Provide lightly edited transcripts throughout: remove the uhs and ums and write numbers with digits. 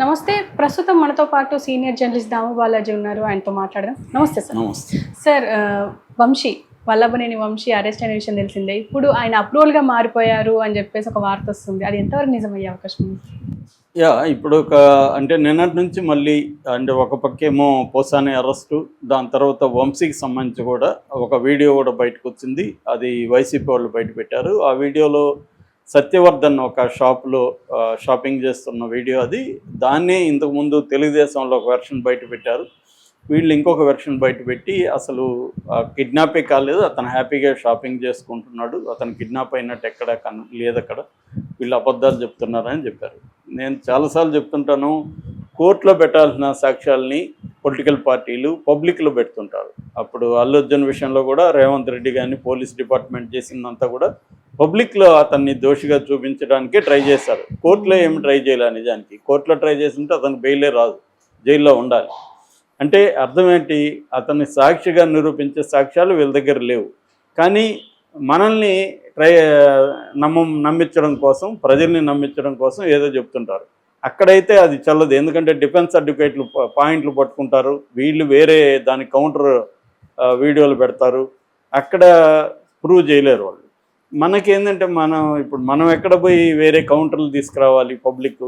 నమస్తే. ప్రస్తుతం మనతో పాటు సీనియర్ జర్నలిస్ట్ దాము బాలాజీ ఉన్నారు. ఆయనతో మాట్లాడదాం. నమస్తే సార్. నమస్తే. సార్ వంశీ, వల్లభనేని వంశీ అరెస్ట్ అయిన విషయం తెలిసిందే. ఇప్పుడు ఆయన అప్రూవల్‌గా మారిపోయారు అని చెప్పేసి ఒక వార్త వస్తుంది. అది ఎంతవరకు నిజమయ్యే అవకాశం ఉంది? ఇప్పుడు అంటే నిన్నటి నుంచి మళ్ళీ అంటే ఒక పక్కేమో పోసాని అరెస్టు, దాని తర్వాత వంశీకి సంబంధించి కూడా ఒక వీడియో కూడా బయటకు వచ్చింది. అది వైసీపీ వాళ్ళు బయట పెట్టారు. ఆ వీడియోలో సత్యవర్ధన్ ఒక షాప్లో షాపింగ్ చేస్తున్న వీడియో అది. దాన్నే ఇంతకుముందు తెలుగుదేశంలో ఒక వెర్షన్ బయట పెట్టారు. వీళ్ళు ఇంకొక వెర్షన్ బయట పెట్టి అసలు కిడ్నాపే కాలేదు, అతను హ్యాపీగా షాపింగ్ చేసుకుంటున్నాడు, అతను కిడ్నాప్ అయినట్టు ఎక్కడ లేదు, అక్కడ వీళ్ళు అబద్ధాలు చెప్తున్నారని చెప్పారు. నేను చాలాసార్లు చెప్తుంటాను, కోర్టులో పెట్టాల్సిన సాక్ష్యాలని పొలిటికల్ పార్టీలు పబ్లిక్లో పెడుతుంటారు. అప్పుడు అల్లు అర్జున్ విషయంలో కూడా రేవంత్ రెడ్డి కానీ పోలీస్ డిపార్ట్మెంట్ చేసిందంతా కూడా పబ్లిక్లో అతన్ని దోషిగా చూపించడానికే ట్రై చేశారు. కోర్టులో ఏమి ట్రై చేయాలి నిజానికి. కోర్టులో ట్రై చేస్తుంటే అతను బెయిలే రాదు, జైల్లో ఉండాలి. అంటే అర్థం ఏంటి, అతన్ని సాక్షిగా నిరూపించే సాక్ష్యాలు వీళ్ళ దగ్గర లేవు. కానీ మనల్ని నమ్మించడం కోసం, ప్రజల్ని నమ్మించడం కోసం ఏదో చెప్తుంటారు. అక్కడైతే అది చల్లదు. ఎందుకంటే డిఫెన్స్ అడ్వకేట్లు పాయింట్లు పట్టుకుంటారు, వీళ్ళు వేరే దాని కౌంటర్ వీడియోలు పెడతారు. అక్కడ ప్రూవ్ చేయలేరు వాళ్ళు. మనకేంటంటే మనం ఎక్కడ పోయి వేరే కౌంటర్లు తీసుకురావాలి పబ్లిక్.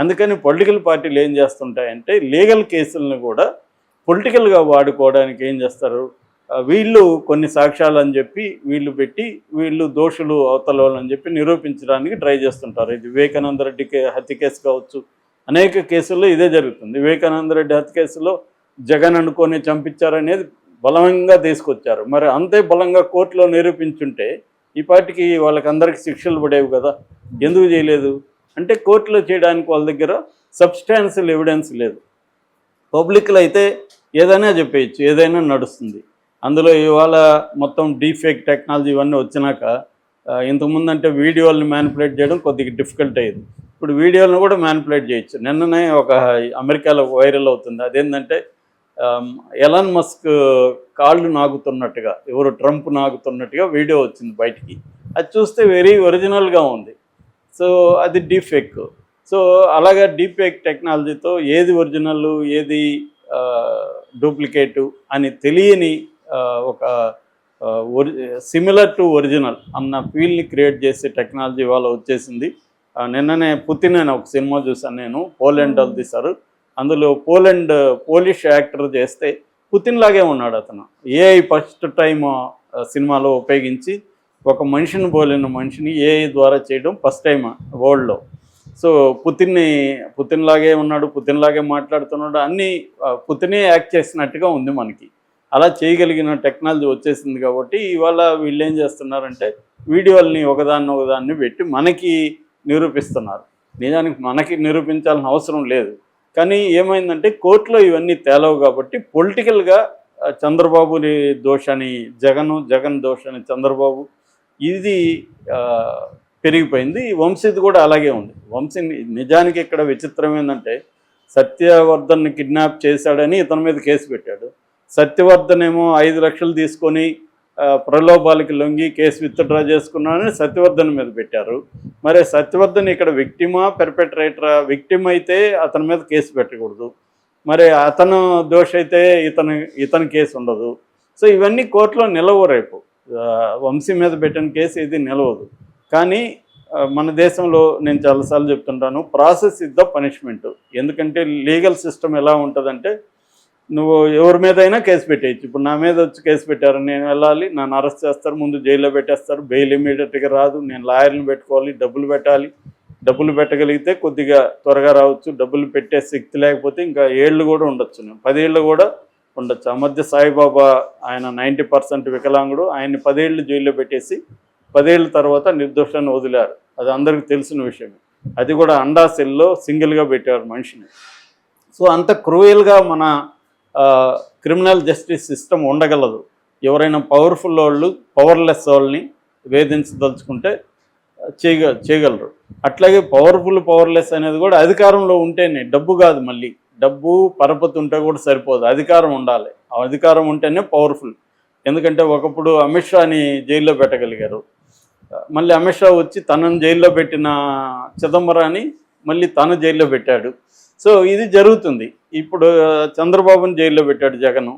అందుకని పొలిటికల్ పార్టీలు ఏం చేస్తుంటాయంటే లీగల్ కేసులను కూడా పొలిటికల్గా వాడుకోవడానికి ఏం చేస్తారు, వీళ్ళు కొన్ని సాక్ష్యాలు అని చెప్పి వీళ్ళు పెట్టి వీళ్ళు దోషులు అవతల అని చెప్పి నిరూపించడానికి ట్రై చేస్తుంటారు. ఇది వివేకానంద రెడ్డి హత్య కేసు కావచ్చు, అనేక కేసుల్లో ఇదే జరుగుతుంది. వివేకానంద రెడ్డి హత్య కేసులో జగన్ అనుకొని చంపించారనేది బలంగా తీసుకొచ్చారు. మరి అంతే బలంగా కోర్టులో నిరూపించుంటే ఈ పార్టీకి వాళ్ళకందరికీ శిక్షలు పడేవి కదా. ఎందుకు చేయలేదు అంటే కోర్టులో చేయడానికి వాళ్ళ దగ్గర సబ్స్టాన్షియల్ ఎవిడెన్స్ లేదు. పబ్లిక్లో అయితే ఏదైనా చెప్పేయచ్చు, ఏదైనా నడుస్తుంది. అందులో ఇవాళ మొత్తం డీఫేక్ టెక్నాలజీ ఇవన్నీ వచ్చినాక ఇంతకుముందు అంటే వీడియోలను మ్యానిపులేట్ చేయడం కొద్దిగా డిఫికల్ట్ అయ్యేది. ఇప్పుడు వీడియోలను కూడా మ్యానిపులేట్ చేయొచ్చు. నిన్ననే ఒక అమెరికాలో వైరల్ అవుతుంది. అదేంటంటే ఎలాన్ మస్క్ కాళ్ళు నాగుతున్నట్టుగా, ఎవరు ట్రంప్ నాగుతున్నట్టుగా వీడియో వచ్చింది బయటికి. అది చూస్తే వెరీ ఒరిజినల్గా ఉంది. సో అది డీఫేక్. సో అలాగా డీఫేక్ టెక్నాలజీతో ఏది ఒరిజినల్ ఏది డూప్లికేటు అని తెలియని ఒక సిమిలర్ టు ఒరిజినల్ అన్న ఫీల్ని క్రియేట్ చేసే టెక్నాలజీ ఇవాళ వచ్చేసింది. నిన్ననే పుతిన్ అని ఒక సినిమా చూసాను నేను, పోలాండ్ వాళ్ళు తీశారు. అందులో పోలిష్ యాక్టర్ చేస్తే పుతిన్ లాగే ఉన్నాడు అతను. ఏఐ ఫస్ట్ టైం సినిమాలో ఉపయోగించి ఒక మనిషిని పోలిన మనిషిని ఏఐ ద్వారా చేయడం ఫస్ట్ టైం వరల్డ్లో. సో పుతిన్ లాగే ఉన్నాడు, పుతిన్ లాగే మాట్లాడుతున్నాడు, అన్నీ పుతినే యాక్ట్ చేసినట్టుగా ఉంది మనకి. అలా చేయగలిగిన టెక్నాలజీ వచ్చేసింది కాబట్టి ఇవాళ వీళ్ళు ఏం చేస్తున్నారంటే వీడియోల్ని ఒకదాన్ని పెట్టి మనకి నిరూపిస్తున్నారు. నిజానికి మనకి నిరూపించాల్సిన అవసరం లేదు. కానీ ఏమైందంటే కోర్టులో ఇవన్నీ తేలవు కాబట్టి పొలిటికల్గా చంద్రబాబుని దోషని జగన్ దోషని చంద్రబాబు, ఇది పెరిగిపోయింది. వంశీది కూడా అలాగే ఉంది. వంశీ నిజానికి ఇక్కడ విచిత్రం ఏంటంటే సత్యవర్ధన్ని కిడ్నాప్ చేశాడని ఇతని మీద కేసు పెట్టాడు. సత్యవర్ధన్ ఏమో 5 లక్షలు తీసుకొని ప్రలోభాలకి లొంగి కేసు విత్డ్రా చేసుకున్నాడని సత్యవర్ధన్ మీద పెట్టారు. మరి సత్యవర్ధన్ ఇక్కడ విక్టిమా పెర్పెట్రేటరా? విక్టిమ్ అయితే అతని మీద కేసు పెట్టకూడదు, మరి అతను దోష అయితే ఇతని కేసు ఉండదు. సో ఇవన్నీ కోర్టులో నిలవు. రేపు వంశీ మీద పెట్టిన కేసు ఇది నిలవదు. కానీ మన దేశంలో నేను చాలాసార్లు చెప్తుంటాను, ప్రాసెస్ ఇస్ ద పనిష్మెంట్. ఎందుకంటే లీగల్ సిస్టమ్ ఎలా ఉంటుందంటే నువ్వు ఎవరి మీద అయినా కేసు పెట్టేయచ్చు. ఇప్పుడు నా మీద వచ్చి కేసు పెట్టారు, నేను వెళ్ళాలి, నన్ను అరెస్ట్ చేస్తారు, ముందు జైల్లో పెట్టేస్తారు, బెయిల్ ఇమీడియట్గా రాదు, నేను లాయర్ని పెట్టుకోవాలి, డబ్బులు పెట్టాలి. డబ్బులు పెట్టగలిగితే కొద్దిగా త్వరగా రావచ్చు, డబ్బులు పెట్టే శక్తి లేకపోతే ఇంకా ఏళ్ళు కూడా ఉండొచ్చు, నేను 10 ఏళ్ళు కూడా ఉండొచ్చు. ఆ మధ్య సాయిబాబా ఆయన 90% వికలాంగుడు, ఆయన్ని 10 ఏళ్ళు జైల్లో పెట్టేసి 10 ఏళ్ళ తర్వాత నిర్దోషాన్ని వదిలారు. అది అందరికీ తెలిసిన విషయమే. అది కూడా అండా సెల్లో సింగిల్గా పెట్టారు మనిషిని. సో అంత క్రూయల్గా మన క్రిమినల్ జస్టిస్ సిస్టమ్ ఉండగలదు. ఎవరైనా పవర్ఫుల్ వాళ్ళు పవర్లెస్ వాళ్ళని వేధించదలుచుకుంటే చేయగలరు. అట్లాగే పవర్లెస్ అనేది కూడా అధికారంలో ఉంటేనే, డబ్బు కాదు. మళ్ళీ డబ్బు పరపతి ఉంటే కూడా సరిపోదు, అధికారం ఉండాలి. ఆ అధికారం ఉంటేనే పవర్ఫుల్. ఎందుకంటే ఒకప్పుడు అమిత్ షాని జైల్లో పెట్టగలిగారు, మళ్ళీ అమిత్ షా వచ్చి తనను జైల్లో పెట్టిన చిదంబరాన్ని మళ్ళీ తను జైల్లో పెట్టాడు. సో ఇది జరుగుతుంది. ఇప్పుడు చంద్రబాబుని జైల్లో పెట్టాడు జగన్.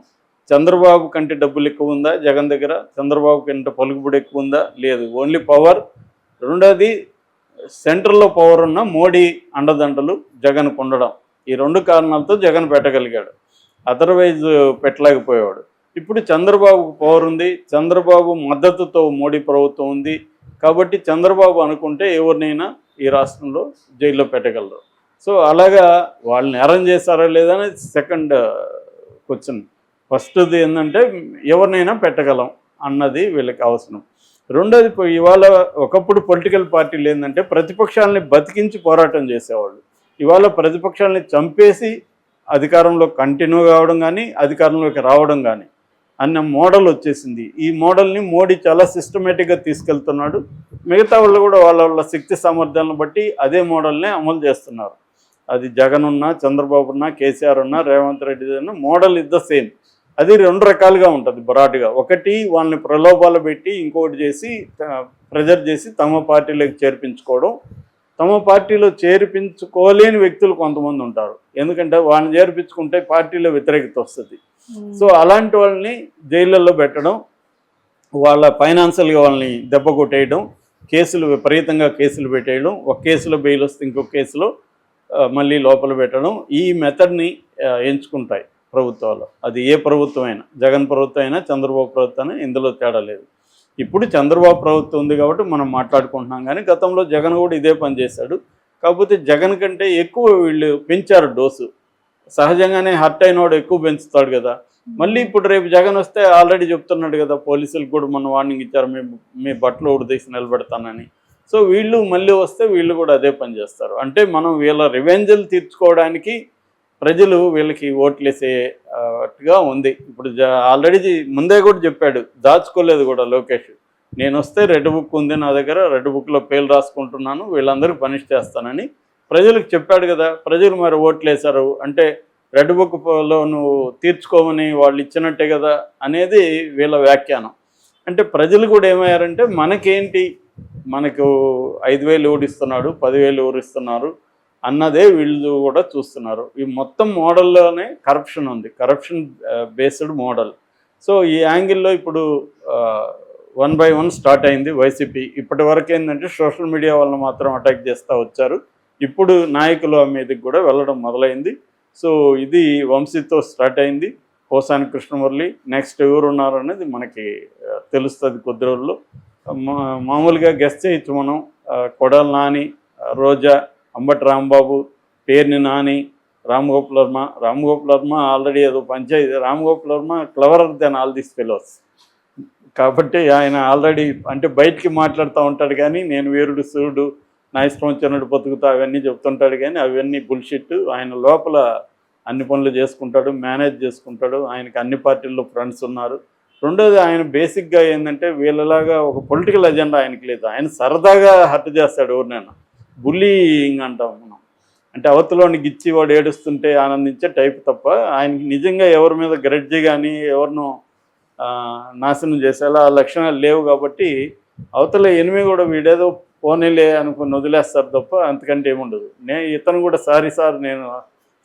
చంద్రబాబు కంటే డబ్బులు ఎక్కువ ఉందా జగన్ దగ్గర? చంద్రబాబు కంటే పలుకుబడి ఎక్కువ ఉందా? లేదు. Only power. రెండోది సెంట్రల్లో పవర్ ఉన్న మోడీ అండదండలు జగన్ ఉండడం. ఈ 2 కారణాలతో జగన్ పెట్టగలిగాడు. అదర్వైజ్ పెట్టలేకపోయేవాడు. ఇప్పుడు చంద్రబాబుకు పవర్ ఉంది, చంద్రబాబు మద్దతుతో మోడీ ప్రభుత్వం ఉంది. కాబట్టి చంద్రబాబు అనుకుంటే ఎవరినైనా ఈ రాష్ట్రంలో జైల్లో పెట్టగలరు. సో అలాగా వాళ్ళు నేరం చేశారా లేదా అనేది సెకండ్ క్వశ్చన్. ఫస్ట్ది ఏంటంటే ఎవరినైనా పెట్టగలం అన్నది వీళ్ళకి అవసరం. రెండోది ఇవాళ ఒకప్పుడు పొలిటికల్ పార్టీలు ఏంటంటే ప్రతిపక్షాలని బతికించి పోరాటం చేసేవాళ్ళు. ఇవాళ ప్రతిపక్షాలని చంపేసి అధికారంలో కంటిన్యూ కావడం కానీ అధికారంలోకి రావడం కానీ అన్న మోడల్ వచ్చేసింది. ఈ మోడల్ని మోడీ చాలా సిస్టమేటిక్గా తీసుకెళ్తున్నాడు. మిగతా వాళ్ళు కూడా వాళ్ళ వాళ్ళ శక్తి సామర్థ్యాలను బట్టి అదే మోడల్ని అమలు చేస్తున్నారు. అది జగన్ ఉన్నా, చంద్రబాబు ఉన్నా, కేసీఆర్ ఉన్నా, రేవంత్ రెడ్డి ఉన్నా, మోడల్ ఇస్ ద సేమ్. అది 2 రకాలుగా ఉంటుంది బ్రాడ్గా. ఒకటి వాళ్ళని ప్రలోభాలు పెట్టి ఇంకొకటి చేసి ప్రెజర్ చేసి తమ పార్టీలోకి చేర్పించుకోవడం. తమ పార్టీలో చేర్పించుకోలేని వ్యక్తులు కొంతమంది ఉంటారు. ఎందుకంటే వాళ్ళని చేర్పించుకుంటే పార్టీలో వ్యతిరేకత వస్తుంది. సో అలాంటి వాళ్ళని జైళ్ళల్లో పెట్టడం, వాళ్ళ ఫైనాన్షియల్గా వాళ్ళని దెబ్బ కొట్టేయడం, కేసులు విపరీతంగా కేసులు పెట్టేయడం, ఒక కేసులో బెయిల్ వస్తే ఇంకొక కేసులో మళ్ళీ లోపల పెట్టడం. ఈ మెథడ్ని ఎంచుకుంటాయి ప్రభుత్వాలు. అది ఏ ప్రభుత్వం అయినా, జగన్ ప్రభుత్వం అయినా చంద్రబాబు ప్రభుత్వం అయినా ఇందులో తేడా లేదు. ఇప్పుడు చంద్రబాబు ప్రభుత్వం ఉంది కాబట్టి మనం మాట్లాడుకుంటున్నాం. కానీ గతంలో జగన్ కూడా ఇదే పని చేశాడు. కాకపోతే జగన్ కంటే ఎక్కువ వీళ్ళు పెంచారు డోసు. సహజంగానే హర్ట్ అయినవాడు ఎక్కువ పెంచుతాడు కదా. మళ్ళీ ఇప్పుడు రేపు జగన్ వస్తే ఆల్రెడీ చెప్తున్నాడు కదా, పోలీసులకు కూడా మన వార్నింగ్ ఇచ్చారు, మీ బట్టలు ఉడదీసి నిలబెడతానని. సో వీళ్ళు మళ్ళీ వస్తే వీళ్ళు కూడా అదే పని చేస్తారు. అంటే మనం వీళ్ళ రివెంజ్లు తీర్చుకోవడానికి ప్రజలు వీళ్ళకి ఓట్లేసేట్టుగా ఉంది. ఇప్పుడు ఆల్రెడీ ముందే కూడా చెప్పాడు, దాచుకోలేదు కూడా లోకేష్. నేను వస్తే రెడ్ బుక్ ఉంది నా దగ్గర, రెడ్ బుక్లో పేర్లు రాసుకుంటున్నాను, వీళ్ళందరికీ పనిష్ చేస్తానని ప్రజలకు చెప్పాడు కదా. ప్రజలు మరి ఓట్లేశారు అంటే రెడ్ బుక్లో నువ్వు తీర్చుకోమని వాళ్ళు ఇచ్చినట్టే కదా అనేది వీళ్ళ వ్యాఖ్యానం. అంటే ప్రజలు కూడా ఏమయ్యారంటే మనకేంటి, మనకు 5,000 ఓడిస్తున్నాడు, 10,000 ఓడిస్తున్నారు అన్నదే వీళ్ళు కూడా చూస్తున్నారు. ఈ మొత్తం మోడల్లోనే కరప్షన్ ఉంది, కరప్షన్ బేస్డ్ మోడల్. సో ఈ యాంగిల్లో ఇప్పుడు 1 by 1 స్టార్ట్ అయింది వైసీపీ. ఇప్పటి వరకు ఏంటంటే సోషల్ మీడియా వాళ్ళని మాత్రం అటాక్ చేస్తూ వచ్చారు. ఇప్పుడు నాయకుల మీదకి కూడా వెళ్ళడం మొదలైంది. సో ఇది వంశీతో స్టార్ట్ అయింది. పోసాని కృష్ణమురళి, నెక్స్ట్ ఎవరు ఉన్నారు అనేది మనకి తెలుస్తుంది కొద్ది రోజుల్లో. మామూలుగా గెస్ట్ చేయొచ్చు మనం. కొడాలి నాని, రోజా, అంబటి రాంబాబు, పేర్ని నాని, రామ్గోపాల్ వర్మ ఆల్రెడీ ఏదో పంచాయతీ. Ramgopal Varma cleverer than all this fellows. కాబట్టి ఆయన ఆల్రెడీ అంటే బయటికి మాట్లాడుతూ ఉంటాడు కానీ నేను వీరుడు సూర్యుడు, నా ఇష్టం వచ్చినట్టు బతుకుతా అవన్నీ చెప్తుంటాడు కానీ అవన్నీ బుల్షిట్. ఆయన లోపల అన్ని పనులు చేసుకుంటాడు, మేనేజ్ చేసుకుంటాడు. ఆయనకి అన్ని పార్టీల్లో ఫ్రెండ్స్ ఉన్నారు. రెండోది ఆయన బేసిక్గా ఏంటంటే వీళ్ళలాగా ఒక పొలిటికల్ ఎజెండా ఆయనకి లేదు. ఆయన సరదాగా హర్ట్ చేస్తాడు ఎవరినైనా. బుల్లింగ్ అంటాం మనం. అంటే అవతలోని గిచ్చి వాడు ఏడుస్తుంటే ఆనందించే టైప్ తప్ప ఆయనకి నిజంగా ఎవరి మీద గ్రెడ్జి కానీ ఎవరినో నాశనం చేసేలా లక్షణాలు లేవు. కాబట్టి అవతల ఎనిమి కూడా వీడేదో పోనీలే అనుకుని వదిలేస్తారు తప్ప అంతకంటే ఏముండదు. ఇతను కూడా సారీ సార్, నేను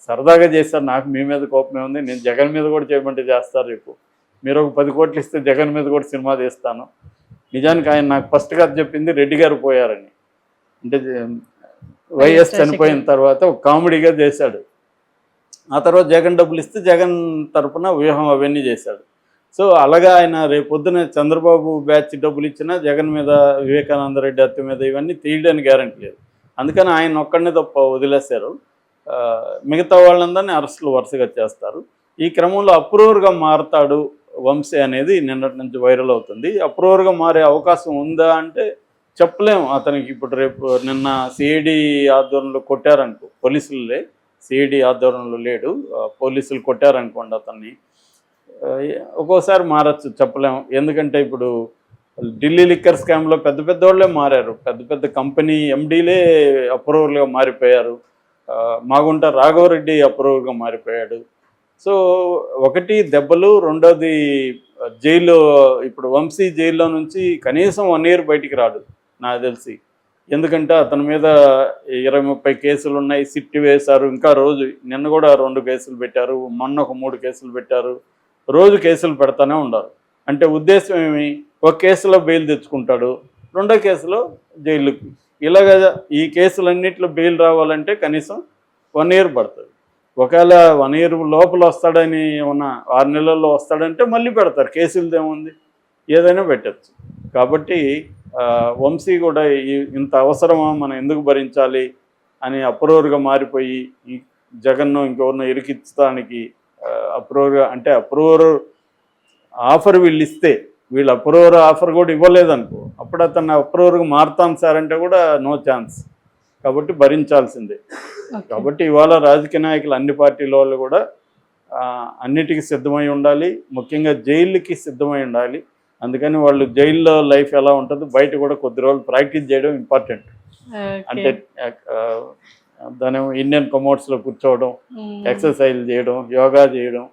సరదాగా చేశాను, నాకు మీ మీద కోపమే ఉంది, నేను జగన్ మీద కూడా చేయమంటే చేస్తారు. రేపు మీరు ఒక 10 కోట్లు ఇస్తే జగన్ మీద కూడా సినిమా తీస్తాను. నిజానికి ఆయన నాకు ఫస్ట్ గా చెప్పింది రెడ్డి గారు పోయారని. అంటే వైఎస్ చనిపోయిన తర్వాత ఒక కామెడీగా చేశాడు. ఆ తర్వాత జగన్ డబ్బులు ఇస్తే జగన్ తరఫున వ్యూహం అవన్నీ చేశాడు. సో అలాగా ఆయన రేపొద్దున చంద్రబాబు బ్యాచ్ డబ్బులు ఇచ్చినా జగన్ మీద, వివేకానంద రెడ్డి హత్య మీద ఇవన్నీ తీయడానికి గ్యారంటీ లేదు. అందుకని ఆయన ఒక్కడనే తప్ప వదిలేశారు. మిగతా వాళ్ళందరినీ అరెస్టులు వరుసగా చేస్తారు. ఈ క్రమంలో అప్రూవర్గా మారతాడు వంశీ అనేది నిన్నటి నుంచి వైరల్ అవుతుంది. అప్రూవర్గా మారే అవకాశం ఉందా అంటే చెప్పలేము. అతనికి ఇప్పుడు రేపు నిన్న సిఐడి ఆధ్వర్యంలో కొట్టారనుకో, పోలీసులే, సిఐడి ఆధ్వర్యంలో లేడు, పోలీసులు కొట్టారనుకోండి అతన్ని, ఒక్కోసారి మారచ్చు, చెప్పలేము. ఎందుకంటే ఇప్పుడు ఢిల్లీ లిక్కర్ స్కామ్లో పెద్ద పెద్ద వాళ్ళే మారారు, పెద్ద పెద్ద కంపెనీ ఎండీలే అప్రూవర్గా మారిపోయారు. మాగుంట రాఘవరెడ్డి అప్రూవర్గా మారిపోయాడు. సో ఒకటి దెబ్బలు, రెండోది జైల్లో. ఇప్పుడు వంశీ జైల్లో నుంచి కనీసం 1 year బయటికి రాడు నాకు తెలిసి. ఎందుకంటే అతని మీద 20-30 కేసులు ఉన్నాయి, సిట్ వేశారు. ఇంకా రోజు నిన్న కూడా 2 కేసులు పెట్టారు, మొన్న ఒక 3 కేసులు పెట్టారు. రోజు కేసులు పెడతానే ఉన్నారు. అంటే ఉద్దేశం ఏమి, ఒక కేసులో బెయిల్ తెచ్చుకుంటాడు, రెండో కేసులో జైలుకి. ఇలాగ ఈ కేసులన్నింటిలో బెయిల్ రావాలంటే కనీసం 1 ఇయర్ పడుతుంది. ఒకవేళ 1 ఇయర్ లోపల వస్తాడని ఉన్న 6 నెలల్లో వస్తాడంటే మళ్ళీ పెడతారు. కేసులది ఏముంది, ఏదైనా పెట్టచ్చు. కాబట్టి వంశీ కూడా ఇంత అవసరమా, మనం ఎందుకు భరించాలి అని అప్రూవర్గా మారిపోయి ఈ జగన్ను ఇంకెవరినో ఇరికించడానికి అప్రూవర్గా, అంటే అప్రూవర్ ఆఫర్ వీళ్ళు ఇస్తే, వీళ్ళు అప్రూవర్ ఆఫర్ కూడా ఇవ్వలేదనుకో, అప్పుడు అతను అప్రూవర్గా మారుతాం సార్ అంటే కూడా నో ఛాన్స్. కాబట్టి భరించాల్సిందే. కాబట్టి ఇవాళ రాజకీయ నాయకులు అన్ని పార్టీల వాళ్ళు కూడా అన్నిటికీ సిద్ధమై ఉండాలి, ముఖ్యంగా జైలుకి సిద్ధమై ఉండాలి. అందుకని వాళ్ళు జైల్లో లైఫ్ ఎలా ఉంటుందో బయట కూడా కొద్ది రోజులు ప్రాక్టీస్ చేయడం ఇంపార్టెంట్. అంటే దాని ఇండియన్ కమోడ్స్లో కూర్చోవడం, ఎక్సర్సైజ్ చేయడం, యోగా చేయడం,